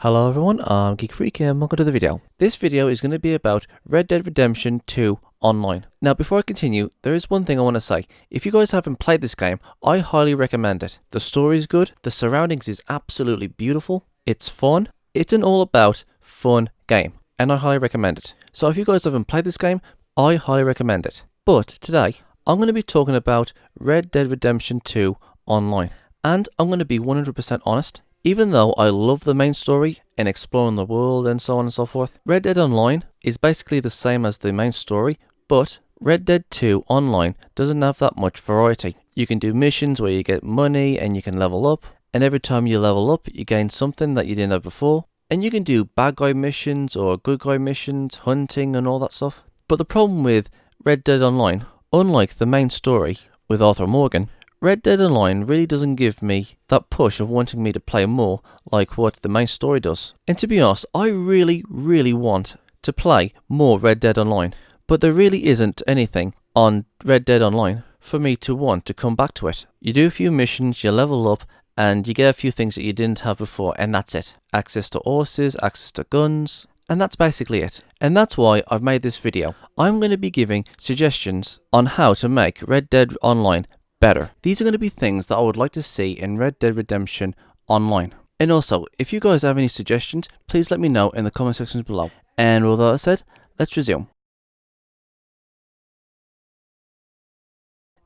Hello everyone, I'm Geek Freak and welcome to the video. This video is going to be about Red Dead Redemption 2 Online. Now before I continue, there is one thing I want to say. If you guys haven't played this game, I highly recommend it. The story is good, the surroundings is absolutely beautiful, it's fun, it's an all about fun game, and I highly recommend it. So if you guys haven't played this game, I highly recommend it. But today, I'm going to be talking about Red Dead Redemption 2 Online. And I'm going to be 100% honest. Even though I love the main story and exploring the world and so on and so forth, Red Dead Online is basically the same as the main story, but Red Dead 2 Online doesn't have that much variety. You can do missions where you get money and you can level up, and every time you level up you gain something that you didn't have before, and you can do bad guy missions or good guy missions, hunting and all that stuff. But the problem with Red Dead Online, unlike the main story with Arthur Morgan, Red Dead Online really doesn't give me that push of wanting me to play more like what the main story does. And to be honest, I really want to play more Red Dead Online, but there really isn't anything on Red Dead Online for me to want to come back to it. You do a few missions, you level up, and you get a few things that you didn't have before, and that's it. Access to horses, access to guns, and that's basically it. And that's why I've made this video. I'm going to be giving suggestions on how to make Red Dead Online better. These are going to be things that I would like to see in Red Dead Redemption Online. And also, if you guys have any suggestions, please let me know in the comment sections below. And with all that said, let's resume.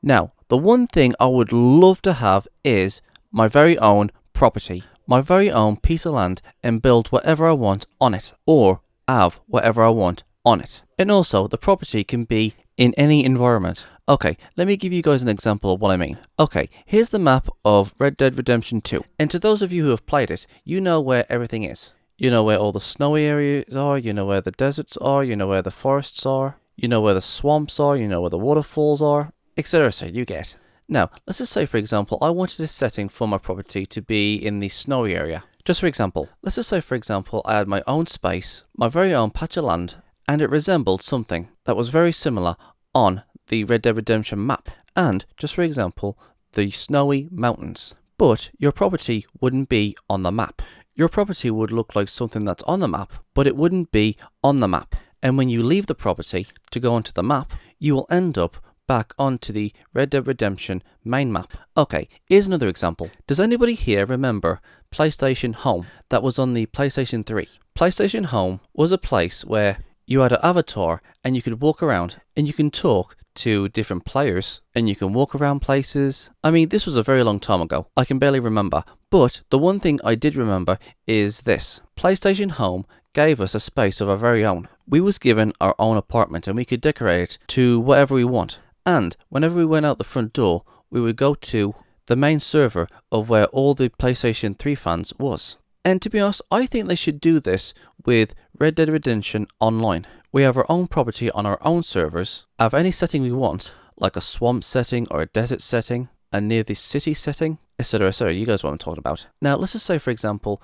Now, the one thing I would love to have is my very own property, my very own piece of land, and build whatever I want on it, or have whatever I want on it. And also, the property can be in any environment. Okay, let me give you guys an example of what I mean. Okay, here's the map of Red Dead Redemption 2. And to those of you who have played it, you know where everything is. You know where all the snowy areas are, you know where the deserts are, you know where the forests are, you know where the swamps are, you know where the waterfalls are, etc. So you get. Now, let's just say for example, I wanted this setting for my property to be in the snowy area. Just for example, let's just say for example, I had my own space, my very own patch of land, and it resembled something that was very similar on the Red Dead Redemption map, and just for example, the snowy mountains. But your property wouldn't be on the map. Your property would look like something that's on the map, but it wouldn't be on the map. And when you leave the property to go onto the map, you will end up back onto the Red Dead Redemption main map. Okay, here's another example. Does anybody here remember PlayStation Home that was on the PlayStation 3? PlayStation Home was a place where you had an avatar and you could walk around and you can talk to different players and you can walk around places. I mean, this was a very long time ago. I can barely remember. But the one thing I did remember is this. PlayStation Home gave us a space of our very own. We was given our own apartment and we could decorate it to whatever we want. And whenever we went out the front door, we would go to the main server of where all the PlayStation 3 fans was. And to be honest, I think they should do this with Red Dead Redemption Online. We have our own property on our own servers, have any setting we want, like a swamp setting or a desert setting, a near the city setting, etc. etc. You guys know what I'm talking about. Now, let's just say for example,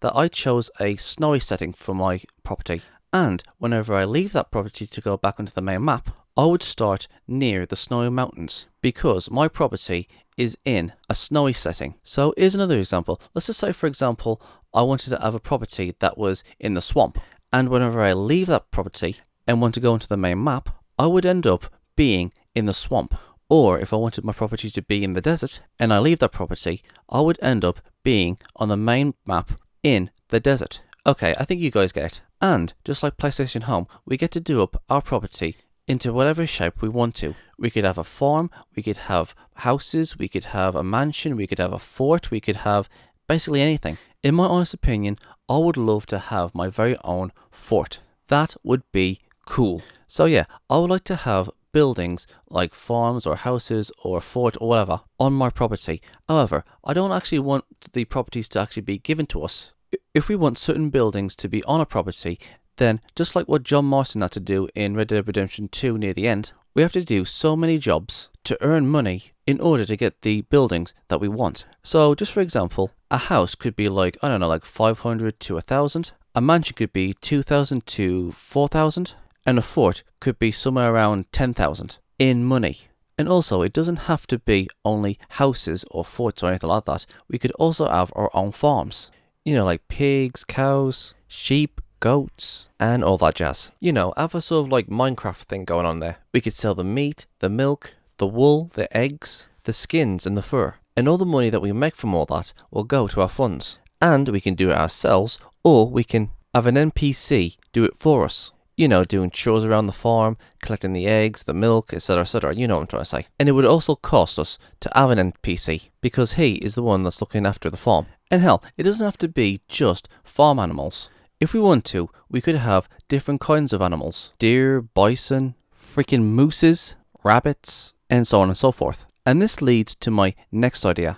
that I chose a snowy setting for my property. And whenever I leave that property to go back onto the main map, I would start near the snowy mountains because my property is in a snowy setting. So here's another example. Let's just say for example, I wanted to have a property that was in the swamp. And whenever I leave that property and want to go into the main map, I would end up being in the swamp. Or if I wanted my property to be in the desert and I leave that property, I would end up being on the main map in the desert. Okay, I think you guys get it. And just like PlayStation Home, we get to do up our property into whatever shape we want to. We could have a farm, we could have houses, we could have a mansion, we could have a fort, we could have basically anything. In my honest opinion, I would love to have my very own fort. That would be cool. So yeah, I would like to have buildings like farms or houses or a fort or whatever on my property. However, I don't actually want the properties to actually be given to us. If we want certain buildings to be on a property, then just like what John Marston had to do in Red Dead Redemption 2 near the end, we have to do so many jobs to earn money in order to get the buildings that we want. So just for example, a house could be like, I don't know, like 500 to 1,000. A mansion could be 2,000 to 4,000. And a fort could be somewhere around 10,000 in money. And also, it doesn't have to be only houses or forts or anything like that. We could also have our own farms. You know, like pigs, cows, sheep, goats, and all that jazz. You know, have a sort of like Minecraft thing going on there. We could sell the meat, the milk, the wool, the eggs, the skins, and the fur. And all the money that we make from all that will go to our funds. And we can do it ourselves, or we can have an NPC do it for us. You know, doing chores around the farm, collecting the eggs, the milk, etc, etc. You know what I'm trying to say. And it would also cost us to have an NPC, because he is the one that's looking after the farm. And hell, it doesn't have to be just farm animals. If we want to, we could have different kinds of animals. Deer, bison, freaking mooses, rabbits, and so on and so forth. And this leads to my next idea.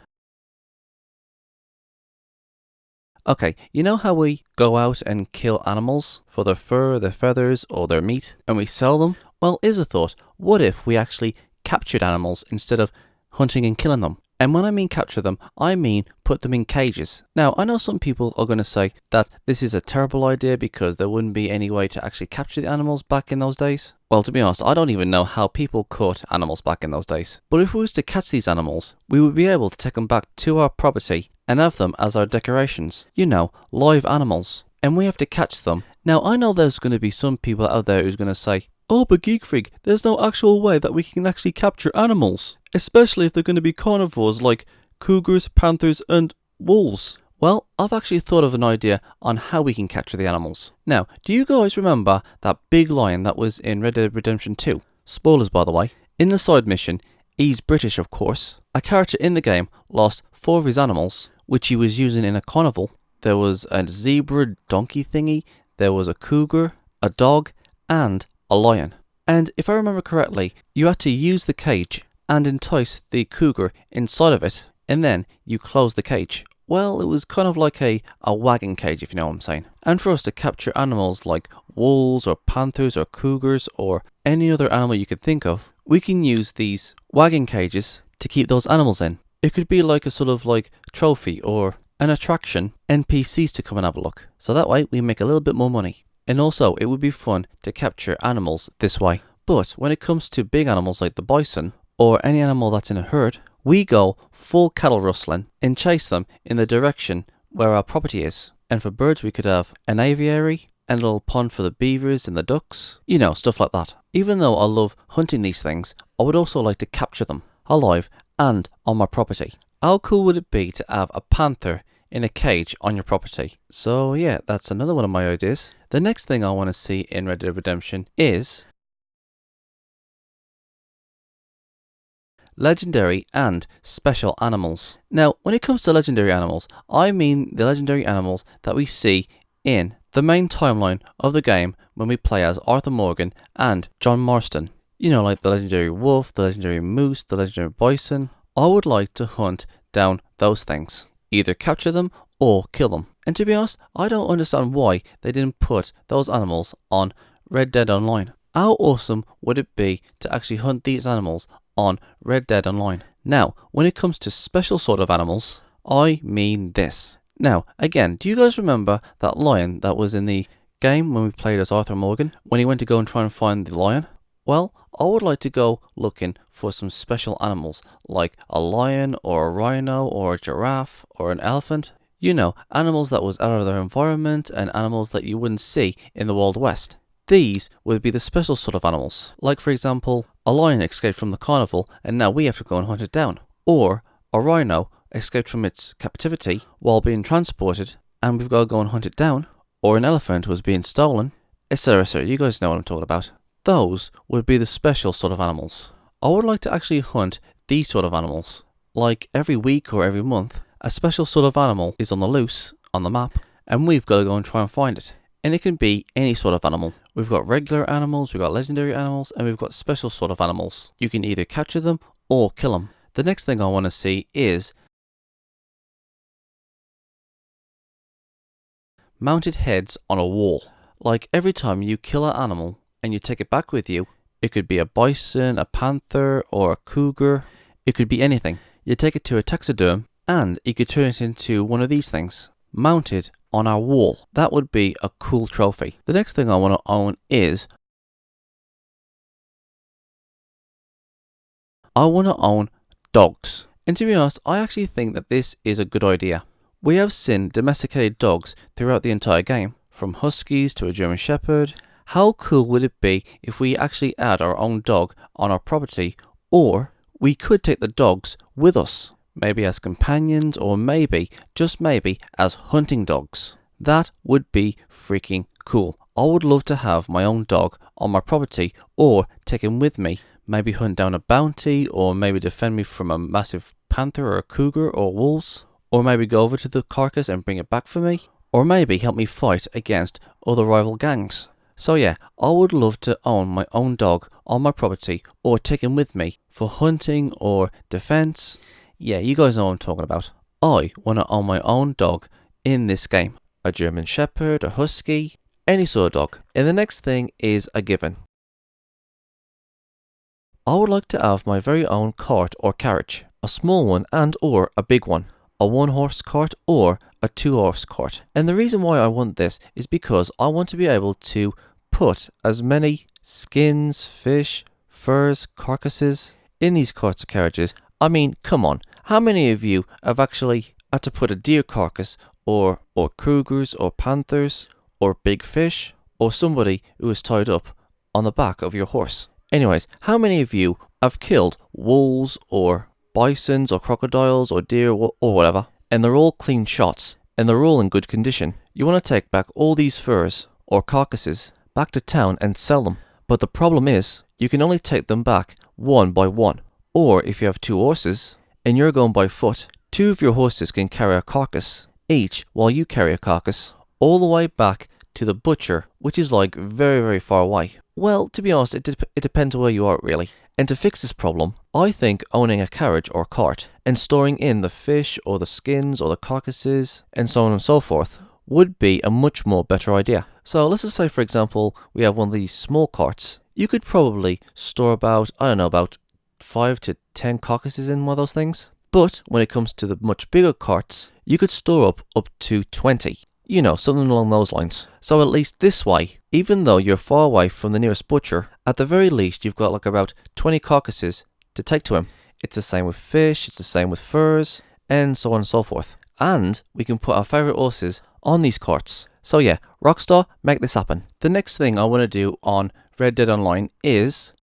Okay, you know how we go out and kill animals for their fur, their feathers, or their meat, and we sell them? Well, here's a thought. What if we actually captured animals instead of hunting and killing them? And when I mean capture them, I mean put them in cages. Now, I know some people are going to say that this is a terrible idea because there wouldn't be any way to actually capture the animals back in those days. Well, to be honest, I don't even know how people caught animals back in those days. But if we was to catch these animals, we would be able to take them back to our property and have them as our decorations. You know, live animals. And we have to catch them. Now, I know there's going to be some people out there who's going to say, oh, but Geek Freak, there's no actual way that we can actually capture animals. Especially if they're going to be carnivores like cougars, panthers, and wolves. Well, I've actually thought of an idea on how we can capture the animals. Now, do you guys remember that big lion that was in Red Dead Redemption 2? Spoilers, by the way. In the side mission, he's British, of course. A character in the game lost 4 of his animals, which he was using in a carnival. There was a zebra donkey thingy, there was a cougar, a dog, and a lion. And if I remember correctly, you had to use the cage and entice the cougar inside of it, and then you close the cage. Well, it was kind of like a wagon cage, if you know what I'm saying. And for us to capture animals like wolves or panthers or cougars or any other animal you could think of, we can use these wagon cages to keep those animals in. It could be like a sort of like trophy or an attraction, NPCs to come and have a look. So that way we make a little bit more money. And also, it would be fun to capture animals this way. But when it comes to big animals like the bison, or any animal that's in a herd, we go full cattle rustling and chase them in the direction where our property is. And for birds, we could have an aviary, and a little pond for the beavers and the ducks. You know, stuff like that. Even though I love hunting these things, I would also like to capture them, alive and on my property. How cool would it be to have a panther in a cage on your property? So yeah, that's another one of my ideas. The next thing I want to see in Red Dead Redemption is legendary and special animals. Now, when it comes to legendary animals, I mean the legendary animals that we see in the main timeline of the game when we play as Arthur Morgan and John Marston. You know, like the legendary wolf, the legendary moose, the legendary bison. I would like to hunt down those things. Either capture them or kill them. And to be honest, I don't understand why they didn't put those animals on Red Dead Online. How awesome would it be to actually hunt these animals on Red Dead Online? Now, when it comes to special sort of animals, I mean this. Now, again, do you guys remember that lion that was in the game when we played as Arthur Morgan? When he went to go and try and find the lion? Well, I would like to go looking for some special animals, like a lion or a rhino or a giraffe or an elephant. You know, animals that was out of their environment and animals that you wouldn't see in the Wild West. These would be the special sort of animals. Like, for example, a lion escaped from the carnival and now we have to go and hunt it down. Or a rhino escaped from its captivity while being transported and we've got to go and hunt it down. Or an elephant was being stolen, etc, etc. You guys know what I'm talking about. Those would be the special sort of animals. I would like to actually hunt these sort of animals. Like every week or every month, a special sort of animal is on the loose on the map and we've got to go and try and find it. And it can be any sort of animal. We've got regular animals, we've got legendary animals, and we've got special sort of animals. You can either capture them or kill them. The next thing I want to see is mounted heads on a wall. Like every time you kill an animal and you take it back with you, it could be a bison, a panther, or a cougar. It could be anything. You take it to a taxiderm and you could turn it into one of these things, mounted on our wall. That would be a cool trophy. The next thing I want to own is I want to own dogs. And to be honest, I actually think that this is a good idea. We have seen domesticated dogs throughout the entire game, from huskies to a German shepherd. How cool would it be if we actually add our own dog on our property, or we could take the dogs with us, maybe as companions, or maybe, just maybe, as hunting dogs. That would be freaking cool. I would love to have my own dog on my property, or take him with me, maybe hunt down a bounty, or maybe defend me from a massive panther or a cougar or wolves, or maybe go over to the carcass and bring it back for me, or maybe help me fight against other rival gangs. So yeah, I would love to own my own dog on my property, or take him with me for hunting or defense. Yeah, you guys know what I'm talking about. I want to own my own dog in this game. A German shepherd, a husky, any sort of dog. And the next thing is a given. I would like to have my very own cart or carriage. A small one and or a big one. A 1-horse cart or a 2-horse cart. And the reason why I want this is because I want to be able to put as many skins, fish, furs, carcasses in these carts or carriages. I mean, come on, how many of you have actually had to put a deer carcass or cougars or panthers or big fish or somebody who is tied up on the back of your horse? Anyways, how many of you have killed wolves or bisons or crocodiles or deer or whatever, and they're all clean shots and they're all in good condition? You want to take back all these furs or carcasses back to town and sell them, but the problem is you can only take them back one by one. Or if you have 2 horses and you're going by foot, 2 of your horses can carry a carcass each while you carry a carcass all the way back to the butcher, which is like very, very far away. Well, to be honest, it depends where you are really. And to fix this problem, I think owning a carriage or cart and storing in the fish or the skins or the carcasses and so on and so forth would be a much more better idea. So let's just say, for example, we have one of these small carts. You could probably store about 5 to 10 carcasses in one of those things. But when it comes to the much bigger carts, you could store up to 20. You know, something along those lines. So at least this way, even though you're far away from the nearest butcher, at the very least you've got like about 20 carcasses to take to him. It's the same with fish, it's the same with furs, and so on and so forth. And we can put our favourite horses on these carts. So yeah, Rockstar, make this happen. The next thing I want to do on Red Dead Online is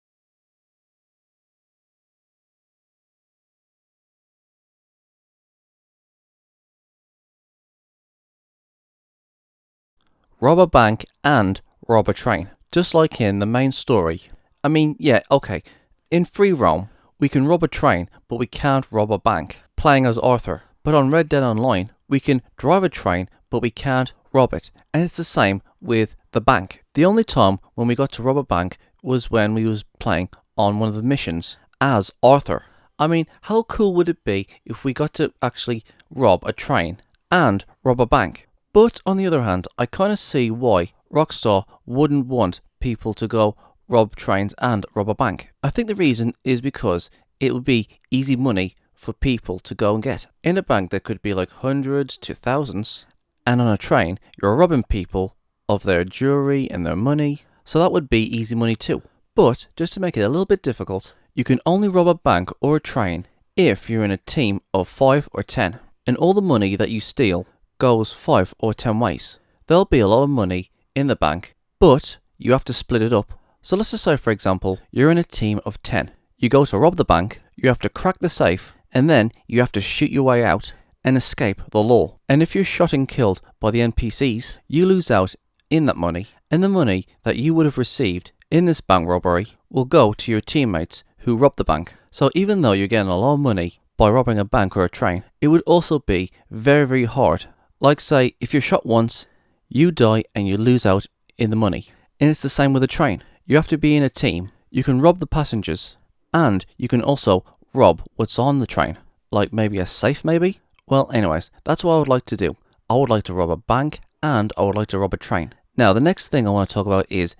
rob a bank and rob a train, just like in the main story. I mean, yeah, okay, in Free Roam, we can rob a train, but we can't rob a bank, playing as Arthur. But on Red Dead Online, we can drive a train, but we can't rob it. And it's the same with the bank. The only time when we got to rob a bank was when we was playing on one of the missions as Arthur. I mean, how cool would it be if we got to actually rob a train and rob a bank? But on the other hand, I kind of see why Rockstar wouldn't want people to go rob trains and rob a bank. I think the reason is because it would be easy money for people to go and get. In a bank, there could be like hundreds to thousands, and on a train, you're robbing people of their jewelry and their money, so that would be easy money too. But just to make it a little bit difficult, you can only rob a bank or a train if you're in a team of 5 or 10, and all the money that you steal goes 5 or 10 ways. There'll be a lot of money in the bank, but you have to split it up. So let's just say, for example, you're in a team of 10. You go to rob the bank, you have to crack the safe, and then you have to shoot your way out and escape the law. And if you're shot and killed by the NPCs, you lose out in that money, and the money that you would have received in this bank robbery will go to your teammates who robbed the bank. So even though you're getting a lot of money by robbing a bank or a train, it would also be very, very hard. Like say, if you're shot once, you die and you lose out in the money. And it's the same with a train. You have to be in a team. You can rob the passengers, and you can also rob what's on the train. Like maybe a safe maybe? Well, anyways, that's what I would like to do. I would like to rob a bank, and I would like to rob a train. Now, the next thing I want to talk about is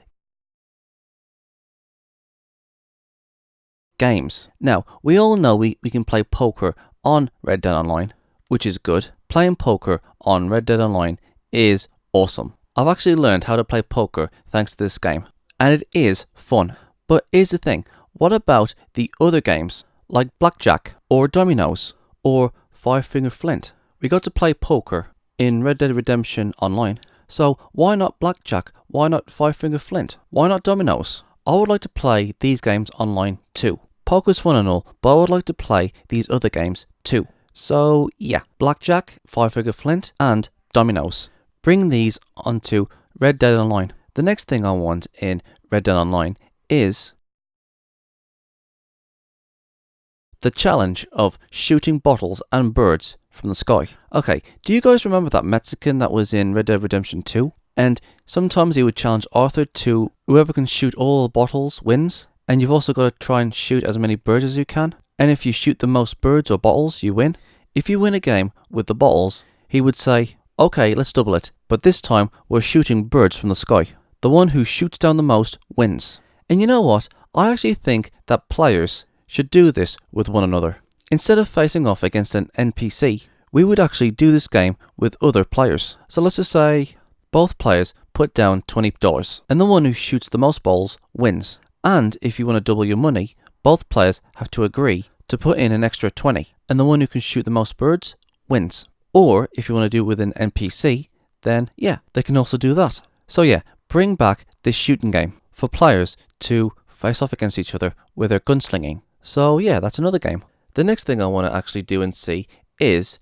games. Now, we all know we can play poker on Red Dead Online, which is good. Playing poker on Red Dead Online is awesome. I've actually learned how to play poker thanks to this game, and it is fun. But here's the thing, what about the other games, like Blackjack, or Dominoes, or Five Finger Flint? We got to play poker in Red Dead Redemption Online, so why not Blackjack? Why not Five Finger Flint? Why not Dominoes? I would like to play these games online too. Poker's fun and all, but I would like to play these other games too. So yeah, Blackjack, Five Finger Flint, and Dominoes. Bring these onto Red Dead Online. The next thing I want in Red Dead Online is the challenge of shooting bottles and birds from the sky. Okay, do you guys remember that Mexican that was in Red Dead Redemption 2? And sometimes he would challenge Arthur to whoever can shoot all the bottles wins. And you've also got to try and shoot as many birds as you can. And if you shoot the most birds or bottles, you win. If you win a game with the bottles, he would say, okay, let's double it. But this time, we're shooting birds from the sky. The one who shoots down the most wins. And you know what? I actually think that players should do this with one another. Instead of facing off against an NPC, we would actually do this game with other players. So let's just say both players put down $20, and the one who shoots the most balls wins. And if you want to double your money, both players have to agree to put in an extra 20, and the one who can shoot the most birds wins. Or if you want to do it with an NPC, then yeah, they can also do that. So yeah, bring back this shooting game for players to face off against each other with their gunslinging. So yeah, that's another game. The next thing I want to actually do and see is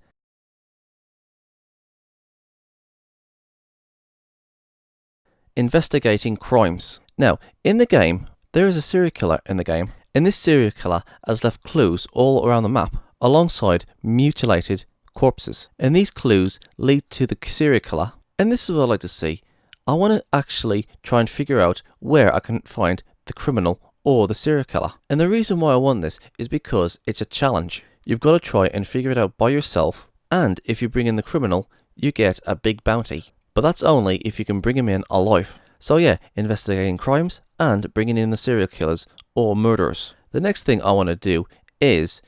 investigating crimes. Now, in the game, there is a serial killer in the game, and this serial killer has left clues all around the map alongside mutilated corpses. And these clues lead to the serial killer. And this is what I like to see. I want to actually try and figure out where I can find the criminal or the serial killer. And the reason why I want this is because it's a challenge. You've got to try and figure it out by yourself, and if you bring in the criminal, you get a big bounty. But that's only if you can bring him in alive. So yeah, investigating crimes and bringing in the serial killers or murderers. The next thing I want to do is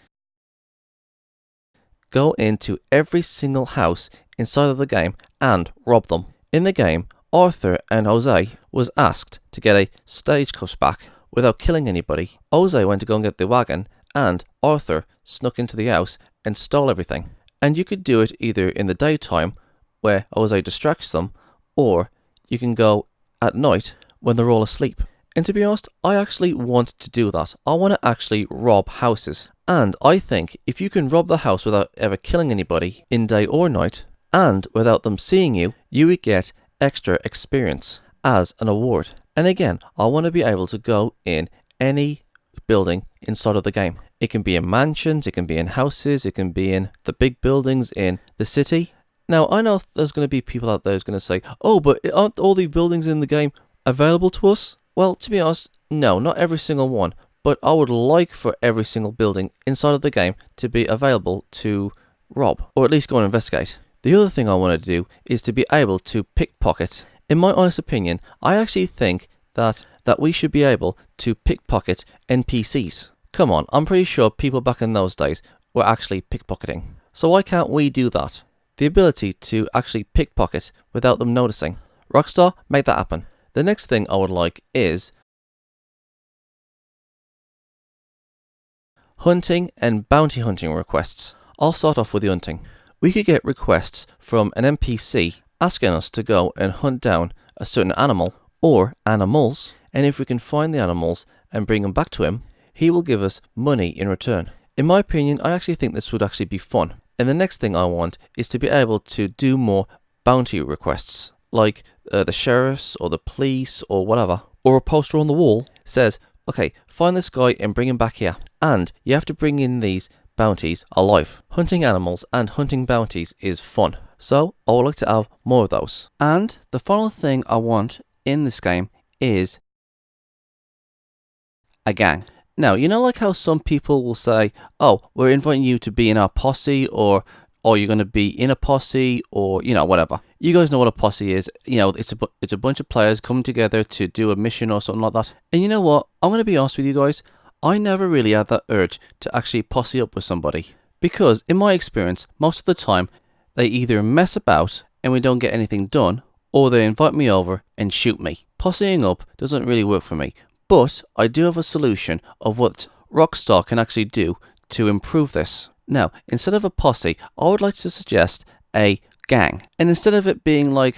go into every single house inside of the game and rob them. In the game, Arthur and Jose was asked to get a stagecoach back without killing anybody. Jose went to go and get the wagon, and Arthur snuck into the house and stole everything. And you could do it either in the daytime, where Jose distracts them, or you can go at night when they're all asleep. And to be honest, I actually want to do that. I want to actually rob houses. And I think if you can rob the house without ever killing anybody in day or night, and without them seeing you, you would get extra experience as an award. And again, I want to be able to go in any building inside of the game. It can be in mansions, it can be in houses, it can be in the big buildings in the city. Now, I know there's going to be people out there who's going to say, oh, but aren't all the buildings in the game available to us? Well, to be honest, no, not every single one. But I would like for every single building inside of the game to be available to rob, or at least go and investigate. The other thing I want to do is to be able to pickpocket. In my honest opinion, I actually think that we should be able to pickpocket NPCs. Come on, I'm pretty sure people back in those days were actually pickpocketing. So why can't we do that? The ability to actually pickpocket without them noticing. Rockstar, make that happen. The next thing I would like is hunting and bounty hunting requests. I'll start off with the hunting. We could get requests from an NPC asking us to go and hunt down a certain animal or animals, and if we can find the animals and bring them back to him, he will give us money in return. In my opinion, I actually think this would actually be fun. And the next thing I want is to be able to do more bounty requests, like the sheriffs or the police or whatever, or a poster on the wall says, okay, find this guy and bring him back here. And you have to bring in these bounties alive. Hunting animals and hunting bounties is fun. So I would like to have more of those. And the final thing I want in this game is a gang. Now, you know like how some people will say, oh, we're inviting you to be in our posse or or you're going to be in a posse, or whatever. You guys know what a posse is. It's a bunch of players coming together to do a mission or something like that. And you know what? I'm going to be honest with you guys. I never really had that urge to actually posse up with somebody, because in my experience, most of the time they either mess about and we don't get anything done, or they invite me over and shoot me. Posseing up doesn't really work for me, but I do have a solution of what Rockstar can actually do to improve this. Now, instead of a posse, I would like to suggest a gang. And instead of it being like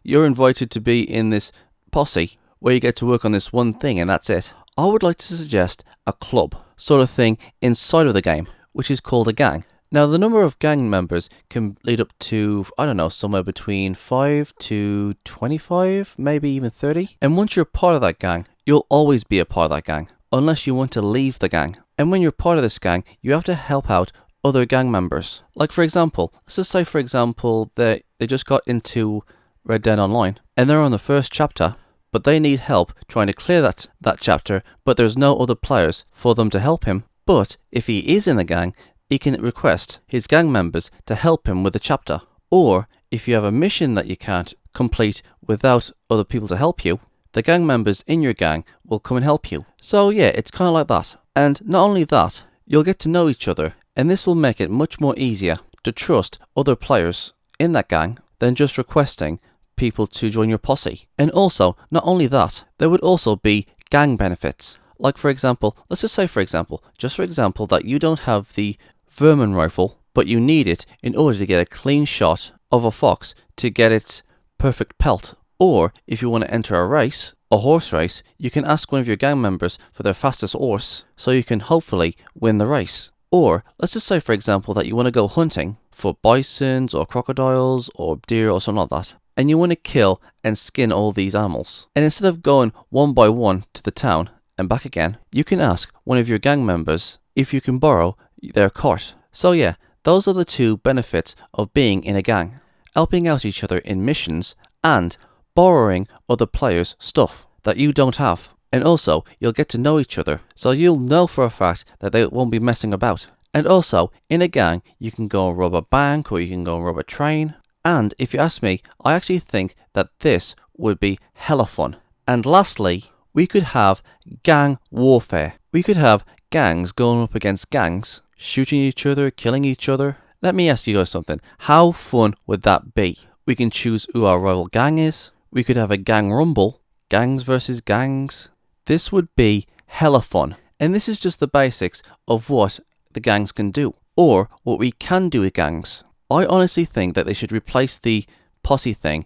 you're invited to be in this posse where you get to work on this one thing and that's it, I would like to suggest a club sort of thing inside of the game, which is called a gang. Now, the number of gang members can lead up to, somewhere between 5 to 25, maybe even 30. And once you're part of that gang, you'll always be a part of that gang, unless you want to leave the gang. And when you're part of this gang, you have to help out other gang members. Like, for example, let's just say, that they just got into Red Dead Online, and they're on the first chapter, but they need help trying to clear that chapter, but there's no other players for them to help him. But if he is in the gang, he can request his gang members to help him with the chapter. Or if you have a mission that you can't complete without other people to help you, the gang members in your gang will come and help you. So yeah, it's kind of like that. And not only that, you'll get to know each other, and this will make it much more easier to trust other players in that gang than just requesting people to join your posse. And also, not only that, there would also be gang benefits. Like, for example, let's just say that you don't have the vermin rifle, but you need it in order to get a clean shot of a fox to get its perfect pelt. Or if you want to enter a horse race, you can ask one of your gang members for their fastest horse, so you can hopefully win the race. Or let's just say, for example, that you want to go hunting for bisons or crocodiles or deer or something like that, and you want to kill and skin all these animals. And instead of going one by one to the town and back again, you can ask one of your gang members if you can borrow their cart. So yeah, those are the two benefits of being in a gang: helping out each other in missions and borrowing other players' stuff that you don't have. And also, you'll get to know each other, so you'll know for a fact that they won't be messing about. And also, in a gang, you can go and rob a bank, or you can go and rob a train. And if you ask me, I actually think that this would be hella fun. And lastly, we could have gang warfare. We could have gangs going up against gangs, shooting each other, killing each other. Let me ask you guys something. How fun would that be? We can choose who our rival gang is. We could have a gang rumble, gangs versus gangs. This would be hella fun. And this is just the basics of what the gangs can do, or what we can do with gangs. I honestly think that they should replace the posse thing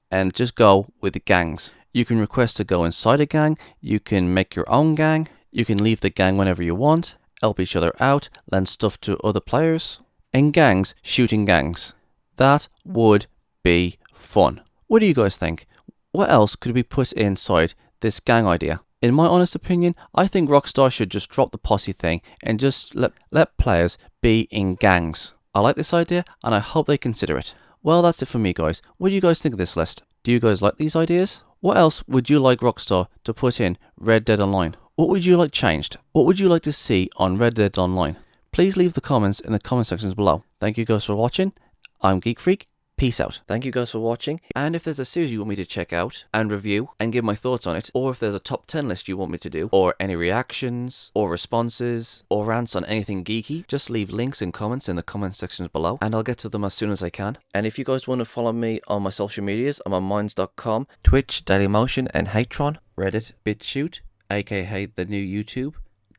and just go with the gangs. You can request to go inside a gang, you can make your own gang, you can leave the gang whenever you want, help each other out, lend stuff to other players, and gangs shooting gangs. That would be fun. What do you guys think? What else could we put inside this gang idea? In my honest opinion, I think Rockstar should just drop the posse thing and just let players be in gangs. I like this idea, and I hope they consider it. Well, that's it for me, guys. What do you guys think of this list? Do you guys like these ideas? What else would you like Rockstar to put in Red Dead Online? What would you like changed? What would you like to see on Red Dead Online? Please leave the comments in the comment sections below. Thank you guys for watching. I'm Geek Freak. Peace out. Thank you guys for watching, and if there's a series you want me to check out and review and give my thoughts on it, or if there's a top 10 list you want me to do, or any reactions or responses or rants on anything geeky, just leave links and comments in the comment sections below and I'll get to them as soon as I can. And if you guys want to follow me on my social medias, I'm on minds.com, Twitch, Dailymotion and Hatron, Reddit, BitChute, aka the new YouTube,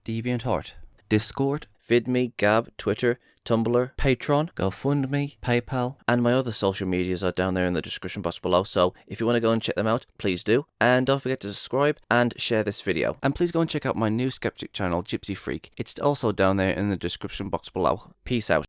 DeviantArt, Discord, VidMe, Gab, Twitter, Tumblr, Patreon, GoFundMe, PayPal, and my other social medias are down there in the description box below, so if you want to go and check them out, please do. And don't forget to subscribe and share this video. And please go and check out my new skeptic channel, Gypsy Freak. It's also down there in the description box below. Peace out.